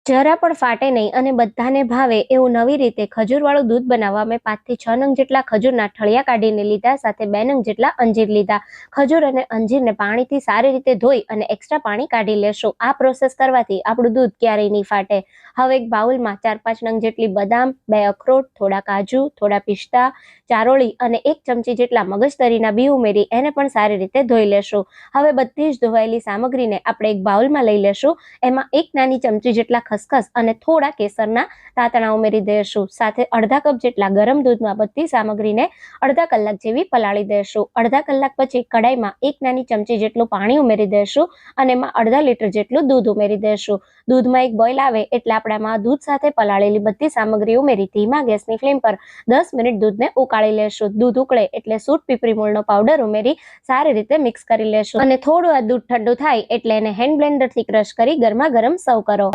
જરા પણ ફાટે નહીં અને બધાને ભાવે એવું નવી રીતે ખજૂરવાળું દૂધ બનાવવા મેં 5 થી 6 નંગ જેટલા ખજૂરના ઠળિયા કાઢીને લીધા, સાથે 2 નંગ જેટલા અંજીર લીધા. ખજૂર અને અંજીરને પાણીથી સારી રીતે ધોઈ અને એક્સ્ટ્રા પાણી કાઢી લેશું. આ પ્રોસેસ કરવાથી આપણું દૂધ ક્યારેય નહીં ફાટે. હવે એક બાઉલમાં 4-5 નંગ જેટલી બદામ, 2 અખરોટ, થોડા કાજુ, થોડા પિસ્તા, ચારોળી અને 1 ચમચી જેટલા મગજતરીના બી ઉમેરી એને પણ સારી રીતે ધોઈ લેશું. હવે બધી જ ધોવાયેલી સામગ્રીને આપણે એક બાઉલમાં લઈ લેશું. એમાં 1 નાની ચમચી જેટલા ખસખસ અને થોડા કેસરના તાતણા ઉમેરી દઈશું. સાથે અડધા કપ જેટલા ગરમ દૂધમાં બધી સામગ્રીને અડધા કલાક જેવી પલાળી દઈશું. અડધા કલાક પછી કડાઈમાં 1 નાની ચમચી જેટલું પાણી ઉમેરી દઈશું અને એમાં અડધા લીટર જેટલું દૂધ ઉમેરી દઈશું. દૂધમાં એક બોઇલ આવે એટલે આપણે આમાં દૂધ સાથે પલાળેલી બધી સામગ્રી ઉમેરી ધીમા ગેસની ફ્લેમ પર 10 મિનિટ દૂધને ઉકાળી લેશું. દૂધ ઉકળે એટલે સૂટ પીપરી મૂળનો પાવડર ઉમેરી સારી રીતે મિક્સ કરી લેશું અને થોડું આ દૂધ ઠંડુ થાય એટલે એને હેન્ડ બ્લેન્ડરથી ક્રશ કરી ગરમા ગરમ સર્વ કરો.